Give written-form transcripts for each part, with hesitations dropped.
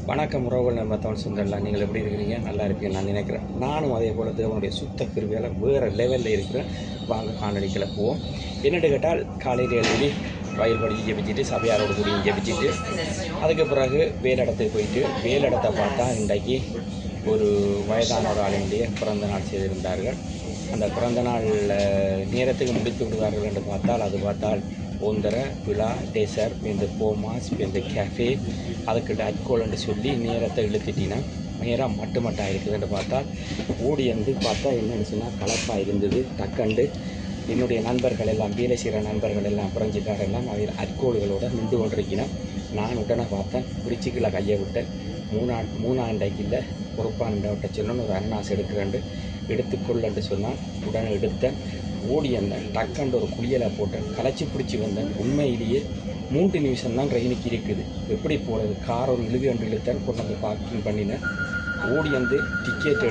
வணக்கம் உறவுகள் நம்ம சுந்தரலாம். நீங்கள் எப்படி இருக்கிறீங்க? நல்லா இருப்பீங்க நான் நினைக்கிறேன். நானும் அதே போல் தேவனுடைய சுத்த கிருபையால் வேறு லெவலில் இருக்கிறேன். வாங்க காணொலிகளை போவோம். என்னென்னு கேட்டால் காலையில் எழுதி வயல்படி ஜெபிச்சுட்டு சபையாரோடு கூடிய ஜெபிச்சுட்டு அதுக்கு பிறகு வேலிடத்துக்கு போயிட்டு வேலிடத்தை பார்த்தா இன்றைக்கு ஒரு வயதான ஒரு ஆளுடைய பிறந்த நாள் செய்திருந்தார்கள். அந்த பிறந்த நாள் நேரத்துக்கு முடித்து விடுவார்கள் என்று பார்த்தால் ஒந்தர விழா டேசர் இந்த போமாஸ் இந்த கேஃபே அதுக்கிட்ட அல்கோல் என்று சொல்லி நேரத்தை இழுத்துட்டினா நேரம் மட்டுமட்டாக இருக்குது என்று பார்த்தால் ஓடி வந்து பார்த்தா என்னென்னு சொன்னால் கலப்பாக இருந்தது. டக்கண்டு என்னுடைய நண்பர்கள் எல்லாம் வேலை செய்கிற நண்பர்கள் எல்லாம் புரிஞ்சுக்காரெல்லாம் அதில் அல்கோல்களோடு நின்று கொண்டிருக்கிறேன். நான் உடனே பார்த்தேன், பிரிட்ஜுக்குள்ளே கையை விட்டேன். மூணாண்டைக்கில் பொறுப்பானவிட்ட சொல்லணும் ஒரு அன்னாஸ் எடுக்கிறேன் எடுத்துக்கொள்ளு சொன்னால் உடனே எடுத்தேன். ஓடி வந்தேன், டக்கண்டு ஒரு குளியலை போட்டேன், களைச்சி பிடிச்சி வந்தேன். உண்மையிலேயே 3 நிமிஷம் தான் ட்ரெயினுக்கு இருக்குது. எப்படி போகிறது? கார் ஒரு இழுத்து இழுத்தேன், கொண்டு வந்து பார்க்கிங் பண்ணினேன். ஓடி வந்து டிக்கெட்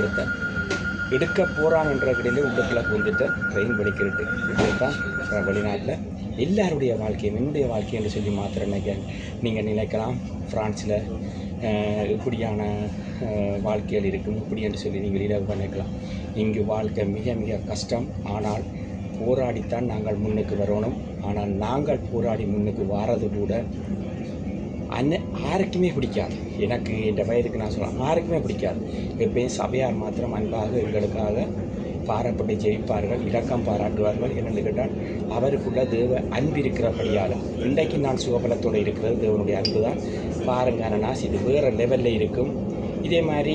எடுக்க போகிறான் என்ற கடையில் உள்ளுக்குள்ளே வந்துட்டேன். ட்ரெயின் படிக்கிறது இப்படி தான் வெளிநாட்டில் எல்லாருடைய வாழ்க்கையும் என்னுடைய வாழ்க்கை என்று சொல்லி மாத்திரம் நீங்கள் நினைக்கலாம். ஃப்ரான்ஸில் இப்படியான வாழ்க்கைகள் இருக்கும் இப்படி என்று சொல்லி நீங்கள் வெளியில் நினைக்கலாம். இங்கு வாழ்க்கை மிக மிக கஷ்டம். ஆனால் போராடித்தான் நாங்கள் முன்னுக்கு வரணும். ஆனால் நாங்கள் போராடி முன்னுக்கு வாரது கூட யாருக்குமே பிடிக்காது. எனக்கு இந்த வயதுக்கு நான் சொல்கிறேன், யாருக்குமே பிடிக்காது. எப்பயும் சபையார் மாத்திரம் அன்பாக எங்களுக்காக பாராப்பட்டு ஜெயிப்பார்கள், இரக்கம் பாராட்டுவார்கள். என்னென்னு கேட்டால் அவருக்குள்ள தேவ அன்பு இருக்கிறபடியால் இன்றைக்கு நான் சுகபலத்தோடு இருக்கிறது தேவனுடைய அன்பு தான். பாருங்கள், அனனாஸ் இது வேறு லெவலில் இருக்கும். இதே மாதிரி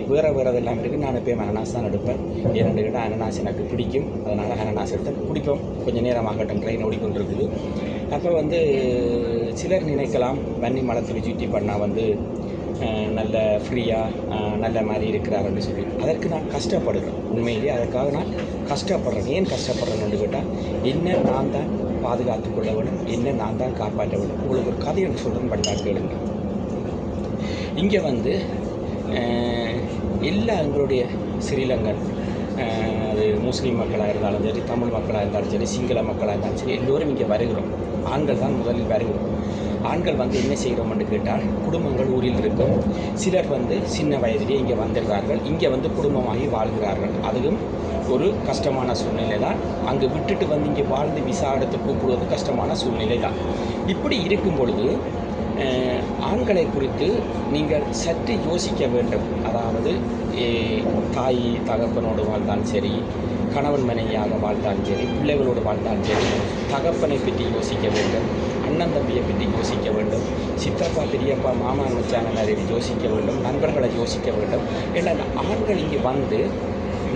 வேறு இதெல்லாம் இருக்குது. நான் எப்போயும் அனனாஸ் தான் எடுப்பேன். ஏன்னு கேட்டால் அனனாஸ் எனக்கு பிடிக்கும். அதனால் அனனாஸ் எடுத்தேன். பிடிப்போம். கொஞ்சம் நேரமாகட்டும், ட்ரெயின் ஓடிக்கொண்டிருக்குது. அப்போ சிலர் நினைக்கலாம் வன்னி மலத்தில் சுற்றி பண்ணால் நல்ல ஃப்ரீயாக நல்ல மாதிரி இருக்கிறாருன்னு சொல்லி. அதற்கு நான் கஷ்டப்படுறேன். உண்மையிலேயே அதற்காக நான் கஷ்டப்படுறேன். ஏன் கஷ்டப்படுறேன்னு கேட்டால் என்ன நான் தான் பாதுகாத்து கொள்ள வேண்டும், என்ன நான் தான் காப்பாற்ற வேண்டும். உங்களுக்கு ஒரு கதை என்று சொல்கிறேன், படித்தான் கேளுங்க. இங்கே எல்லா எங்களுடைய ஸ்ரீலங்கன் அது முஸ்லீம் மக்களாக இருந்தாலும் சரி, தமிழ் மக்களாக இருந்தாலும் சரி, சிங்கள மக்களாக இருந்தாலும் சரி, எல்லோரும் இங்கே வருகிறோம். ஆண்கள் தான் முதலில் வருகிறோம். ஆண்கள் என்ன செய்கிறோம்னு கேட்டால் குடும்பங்கள் ஊரில் இருக்கும். சிலர் சின்ன வயதிலே இங்கே வந்துடுறார்கள். இங்கே குடும்பமாகி வாழ்கிறார்கள். அதுவும் ஒரு கஷ்டமான சூழ்நிலை தான். அங்கே விட்டுட்டு இங்கே வாழ்ந்து விசா எடுத்து கூப்பிடுவது கஷ்டமான சூழ்நிலை தான். இப்படி இருக்கும் பொழுது ஆண்களை குறித்து நீங்கள் சற்று யோசிக்க வேண்டும். அதாவது தாய் தகப்பனோடு வாழ்ந்தாலும் சரி, கணவன் மனைவியாக வாழ்ந்தாலும் சரி, பிள்ளைகளோடு வாழ்ந்தாலும் சரி, தகப்பனை பற்றி யோசிக்க வேண்டும், அண்ணன் தம்பியை பற்றி யோசிக்க வேண்டும், சித்தப்பா பெரியப்பா மாமா மச்சான யோசிக்க வேண்டும், நண்பர்களை யோசிக்க வேண்டும். ஏன்னா ஆண்கள் இங்கே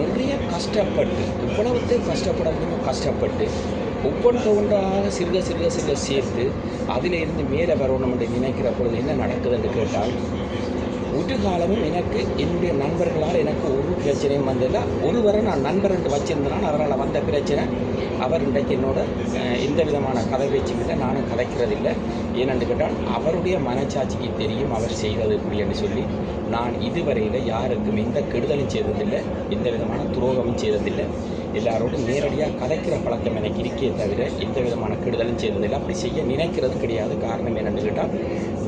நிறைய கஷ்டப்பட்டு இவ்வளவுக்கு கஷ்டப்பட முடியுமோ கஷ்டப்பட்டு ஒவ்வொன்றாக சிறுக சேர்த்து அதிலிருந்து மேலே வரணும் என்று நினைக்கிற பொழுது என்ன நடக்குதுன்னு கேட்டால், ஒரு காலமும் எனக்கு என்னுடைய நண்பர்களால் எனக்கு ஒரு பிரச்சனையும் வந்ததில்லை. ஒருவரை நான் நண்பர் என்று வச்சிருந்தேன். அவரால் வந்த பிரச்சனை அவர் இன்றைக்கு என்னோட எந்த விதமான கதை பேச்சுக்கிட்ட நானும் கதைக்கிறதில்லை. ஏனென்று கேட்டால் அவருடைய மனச்சாட்சிக்கு தெரியும் அவர் செய்கிறது எப்படி என்று சொல்லி. நான் இதுவரையில் யாருக்கும் எந்த கெடுதலும் செய்ததில்லை, எந்த விதமான துரோகமும் செய்ததில்லை. எல்லாரோடும் நேரடியாக கதைக்கிற பழக்கம் எனக்கு இருக்கே தவிர எந்த விதமான கெடுதலும் செய்ததில்லை. அப்படி செய்ய நினைக்கிறது கிடையாது. காரணம் என்னென்னு கேட்டால்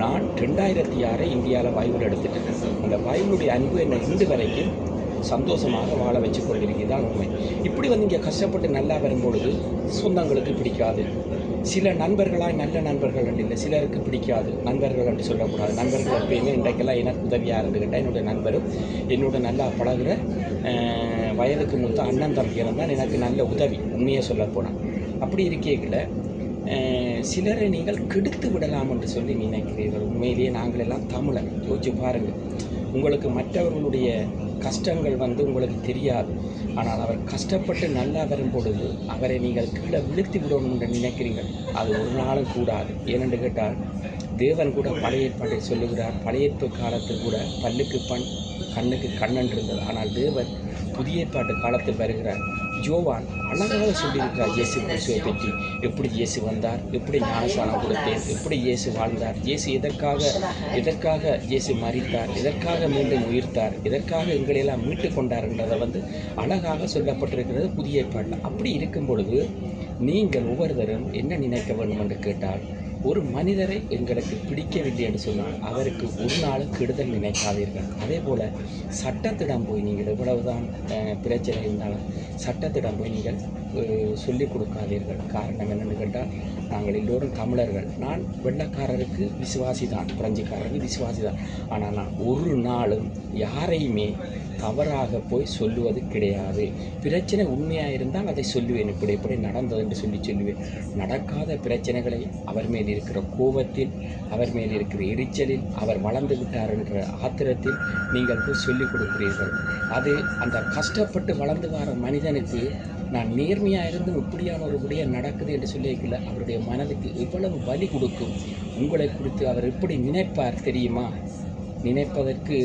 நான் 2006 இந்தியாவில் பைபிள் எடுத்துகிட்டு இருக்கேன். அந்த பைபிளுடைய அன்பு என்னை இன்று வரைக்கும் சந்தோஷமாக வாழ வச்சு கொண்டிருக்கிறது தான் உண்மை. இப்படி இங்கே கஷ்டப்பட்டு நல்லா வரும்பொழுது சொந்தங்களுக்கு பிடிக்காது. சில நண்பர்களாக நல்ல நண்பர்கள் இல்லை, சிலருக்கு பிடிக்காது. நண்பர்கள் என்று சொல்லக்கூடாது. நண்பர்கள் எப்பயுமே இன்றைக்கெல்லாம் எனக்கு உதவியாக இருந்துக்கிட்டால் என்னுடைய நண்பரும் என்னோட நல்லா பழகிற வயதுக்கு மூத்த அண்ணன் தம்பிகளும் தான் எனக்கு நல்ல உதவி, உண்மையை சொல்லப்போனால். அப்படி இருக்கீங்கள சிலரை நீங்கள் கெடுத்து விடலாம் என்று சொல்லி நினைக்கிறீர்கள். உண்மையிலேயே நாங்கள் எல்லாம் தமிழர். யோசிச்சு பாருங்கள். உங்களுக்கு மற்றவர்களுடைய கஷ்டங்கள் உங்களுக்கு தெரியாது. ஆனால் அவர் கஷ்டப்பட்டு நல்லா வரும்பொழுது அவரை நீங்கள் கீழே விழுத்தி விடணும் என்று நினைக்கிறீர்கள். அது ஒரு நாளும் கூடாது. ஏனென்று கேட்டால் தேவன் கூட பழைய ஏற்பாட்டை சொல்லுகிறார். பழைய ஏற்பு காலத்தில் கூட பல்லுக்கு பண் கண்ணுக்கு கண்ணன் இருந்தது. ஆனால் தேவன் புதிய ஏற்பாட்டு காலத்தில் வருகிறார். யோவான் அழகாக சொல்லியிருக்கிறார் இயேசு கிறிஸ்துவை பற்றி. எப்படி இயேசு வந்தார், எப்படி ஞானஸ்நானம் கொடுத்தேன், எப்படி இயேசு வாழ்ந்தார், இயேசு எதற்காக இயேசு மரித்தார், எதற்காக மீண்டும் உயிர்த்தார், எதற்காக எங்களையெல்லாம் மீட்டு கொண்டார் என்றதை அழகாக சொல்லப்பட்டிருக்கிறது புதிய ஏற்பாட்டில். அப்படி இருக்கும் பொழுது நீங்கள் ஒவ்வொருவரும் என்ன நினைக்க வேண்டும் என்று கேட்டால், ஒரு மனிதரை எங்களுக்கு பிடிக்கவில்லை என்று சொன்னால் அவருக்கு ஒரு நாளும் கெடுதல் நினைக்காதீர்கள். அதே போல் சட்டத்திடம் போய் நீங்கள் எவ்வளவுதான் பிரச்சனை இருந்தாலும் சட்டத்திடம் போய் நீங்கள் சொல்லிக் கொடுக்காதீர்கள். காரணம் என்னென்னு கேட்டால், நாங்கள் எல்லோரும் தமிழர்கள். நான் வெள்ளைக்காரருக்கு விசுவாசி தான், பிரெஞ்சுக்காரருக்கு விசுவாசி தான். ஆனால் நான் ஒரு நாளும் யாரையுமே தவறாக போய் சொல்லுவது கிடையாது. பிரச்சனை உண்மையாக இருந்தால் அதை சொல்லுவேன், இப்படி எப்படி நடந்தது என்று சொல்லுவேன். நடக்காத பிரச்சனைகளை அவர் மேல் இருக்கிற கோபத்தில், அவர் மேல் இருக்கிற எரிச்சலில், அவர் வளர்ந்து விட்டார் என்ற ஆத்திரத்தில் நீங்கள் போய் சொல்லிக் கொடுக்கிறீர்கள். அது அந்த கஷ்டப்பட்டு வளர்ந்து வர மனிதனுக்கு நான் நேர்மையாக இருந்தும் இப்படியான ஒரு விடயம் நடக்குது என்று சொல்லியிருக்கல, அவருடைய மனதுக்கு எவ்வளவு வலி கொடுக்கும். உங்களை குறித்து அவர் எப்படி நினைப்பார் தெரியுமா? நினைப்பதற்கு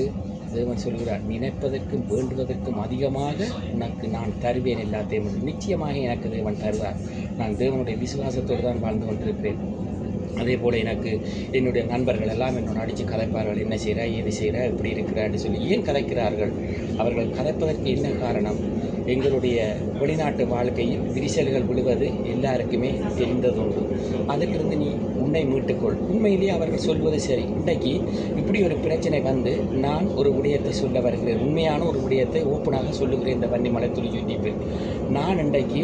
தேவன் சொல்கிறார், நினைப்பதற்கும் வேண்டுவதற்கும் அதிகமாக உனக்கு நான் தருவேன் எல்லாத்தையும். நிச்சயமாக எனக்கு தேவன் தருவார். நான் தேவனுடைய விசுவாசத்தோடு தான் வாழ்ந்து கொண்டிருக்கிறேன். அதே போல் எனக்கு என்னுடைய நண்பர்கள் எல்லாம் என்னோட அடித்து கதைப்பார்கள், என்ன செய்கிறா, ஏது செய்கிறா, இப்படி இருக்கிறான்னு சொல்லி. ஏன் கதைக்கிறார்கள்? அவர்கள் கதைப்பதற்கு என்ன காரணம்? எங்களுடைய வெளிநாட்டு வாழ்க்கையில் விரிசல்கள் விழுவது எல்லாருக்குமே தெரிந்ததுண்டு. அதிலிருந்து நீ உன்னை மீட்டுக்கொள். உண்மையிலேயே அவர்கள் சொல்வது சரி. இன்றைக்கு இப்படி ஒரு பிரச்சனை வந்து நான் ஒரு விடயத்தை சொல்ல வருகிறேன், உண்மையான ஒரு விடயத்தை ஓப்பனாக சொல்லுகிறேன். இந்த வன்னிமலை துளி யூடியூப்பில் நான் இன்றைக்கு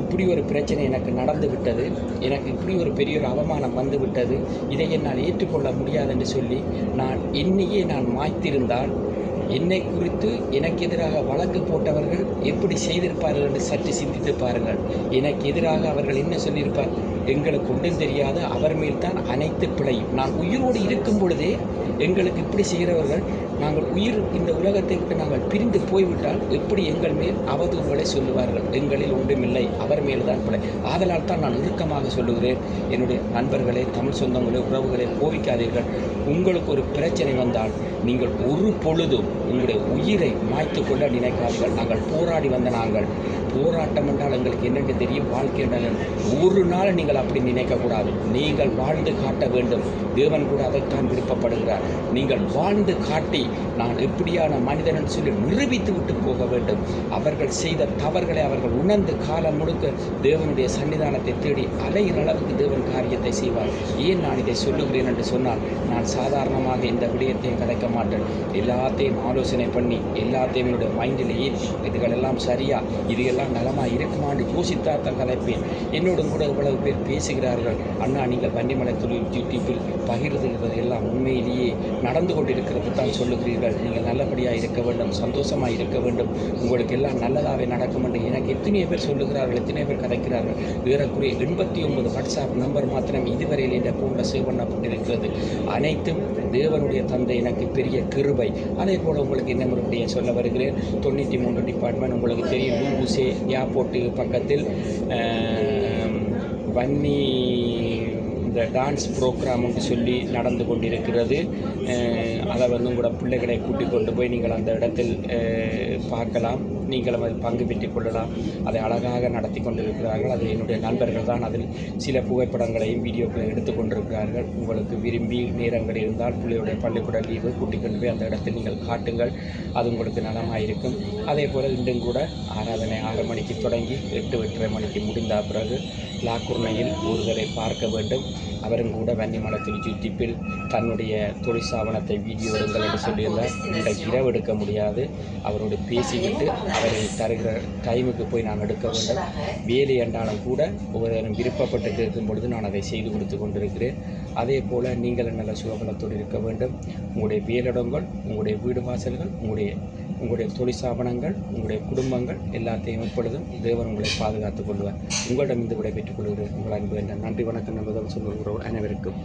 இப்படி ஒரு பிரச்சனை எனக்கு நடந்து விட்டது, எனக்கு இப்படி ஒரு பெரிய ஒரு அவமானம் வந்து விட்டது, இதை என்னால் ஏற்றுக்கொள்ள முடியாது என்று சொல்லி நான் என்னையே நான் மாய்த்திருந்தால், என்னை குறித்து எனக்கு எதிராக வழக்கு போட்டவர்கள் எப்படி செய்திருப்பார்கள் என்று சற்று சிந்தித்து பாருங்கள். எனக்கு எதிராக அவர்கள் என்ன சொல்லியிருப்பார்? எங்களுக்கு ஒன்றும் தெரியாத அவர் மேல் தான் அனைத்து பிழையும். நான் உயிரோடு இருக்கும் பொழுதே எங்களுக்கு இப்படி செய்கிறவர்கள், நாங்கள் உயிர் இந்த உலகத்தை விட்டு நாங்கள் பிரிந்து போய்விட்டால் எப்படி எங்கள் மேல் அவதூறுகளை சொல்லுவார்கள்? எங்களில் ஒன்றுமில்லை, அவர் மேல் தான் பிழை. ஆதலால் தான் நான் இறுக்கமாக சொல்லுகிறேன், என்னுடைய நண்பர்களே, தமிழ் சொந்தங்களே, உறவுகளே, கோபிக்காதீர்கள். உங்களுக்கு ஒரு பிரச்சனை வந்தால் நீங்கள் ஒரு பொழுதும் உங்களுடைய உயிரை மாய்த்து கொள்ள நினைக்காதீர்கள். நாங்கள் போராடி வந்த நாங்கள், போராட்டம் என்றால் எங்களுக்கு என்னென்று தெரியும், வாழ்க்கை என்றால் ஒரு நாள் நீங்கள் அப்படி நினைக்கக்கூடாது. நீங்கள் வாழ்ந்து காட்ட வேண்டும். தேவன் கூட அதைத்தான் விருப்பப்படுகிறார். நீங்கள் வாழ்ந்து காட்டி நான் எப்படியான மனிதன் என்று சொல்லி நிரூபித்து விட்டு போக வேண்டும். அவர்கள் செய்த தவறுகளை அவர்கள் உணர்ந்து காலம் முழுக்க தேவனுடைய சன்னிதானத்தை தேடி அலைகிற அளவுக்கு தேவன் காரியத்தை செய்வார். ஏன் நான் இதை சொல்லுகிறேன் என்று சொன்னால், நான் சாதாரணமாக இந்த விடயத்தையும் கதைக்க மாட்டேன். எல்லாத்தையும் ஆலோசனை பண்ணி, எல்லாத்தையும் என்னுடைய மைண்டில் ஏற்றி, இதுகளெல்லாம் சரியா, இது எல்லாம் நலமாக இருக்குமான்னு யோசித்தால் தான் கதைப்பேன். என்னோடும் கூட இவ்வளவு பேர் பேசுகிறார்கள், அண்ணா நீங்கள் வன்னிமலை துளி யூடியூப்பில் பகிர்ந்துகிறது எல்லாம் உண்மையிலேயே நடந்து கொண்டிருக்கிறது தான் சொல்லுகிறீர்கள். நீங்கள் நல்லபடியாக இருக்க வேண்டும், சந்தோஷமாக இருக்க வேண்டும், உங்களுக்கு எல்லாம் நல்லதாகவே நடக்கும் என்று எனக்கு எத்தனையோ பேர் சொல்லுகிறார்கள், எத்தனையோ பேர் கதைக்கிறார்கள். ஏறக்குறைய 89 வாட்ஸ்அப் நம்பர் மாத்திரம் இதுவரையில் இந்த ஃபோனில் சேவ் பண்ணப்பட்டிருக்கிறது. அனைத்தும் தேவனுடைய தந்தை எனக்கு பெரிய கிருபை. அதே போல் உங்களுக்கு என்ன மறுபடியும் சொல்ல வருகிறேன், 93 டிபார்ட்மெண்ட் உங்களுக்கு தெரியும், லூசே ஏர்போர்ட்டு பக்கத்தில் வன்னி இந்த டான்ஸ் ப்ரோக்ராம்னு சொல்லி நடந்து கொண்டிருக்கிறது. அதை உங்களோட பிள்ளைகளை கூட்டிக் கொண்டு போய் நீங்கள் அந்த இடத்தில் பார்க்கலாம். நீங்களும் அதில் பங்கு பெற்றுக் கொள்ளலாம். அதை அழகாக நடத்தி கொண்டிருக்கிறார்கள். அது என்னுடைய நண்பர்கள் தான் அதில் சில புகைப்படங்களையும் வீடியோக்களையும் எடுத்துக்கொண்டிருக்கிறார்கள். உங்களுக்கு விரும்பி நேரங்கள் இருந்தால் பிள்ளையுடைய பள்ளிக்கூட லீவு கூட்டிக் கொண்டு போய் அந்த இடத்தில் நீங்கள் காட்டுங்கள். அது உங்களுக்கு நலமாக இருக்கும். அதே போல் இன்றும் கூட ஆராதனை 6 மணிக்கு தொடங்கி 8-8:30 மணிக்கு முடிந்த பிறகு லாக்குர்ணையில் ஒருவரை பார்க்க வேண்டும். அவரும் கூட வன்னிமலை துளி யூடியூப்பில் தன்னுடைய தொழிற்சாவனத்தை வீடியோ எடுங்கள் என்று சொல்லியிருந்தார். இன்றைக்கு இரவு எடுக்க முடியாது, அவரோடு பேசிவிட்டு அவரை தருகிற டைமுக்கு போய் நான் எடுக்க வேண்டும். வேலை என்றாலும் கூட ஒவ்வொருவரும் விருப்பப்பட்டு கேட்கும் பொழுது நான் அதை செய்து கொடுத்து கொண்டிருக்கிறேன். அதே போல் நீங்கள் நல்ல சுகபலத்தோடு இருக்க வேண்டும். உங்களுடைய வேலிடங்கள், உங்களுடைய வீடு வாசல்கள், உங்களுடைய தொழிற்சாபனங்கள், உங்களுடைய குடும்பங்கள் எல்லாத்தையும் எப்பொழுதும் தேவன் உங்களை பாதுகாத்துக் கொள்வார். உங்களிடம் இந்த விடை பெற்றுக் கொள்கிறேன். உங்கள் அன்பு என்ற நன்றி, வணக்கம் என்பதும் சொல்லுகிறோம் அனைவருக்கும்.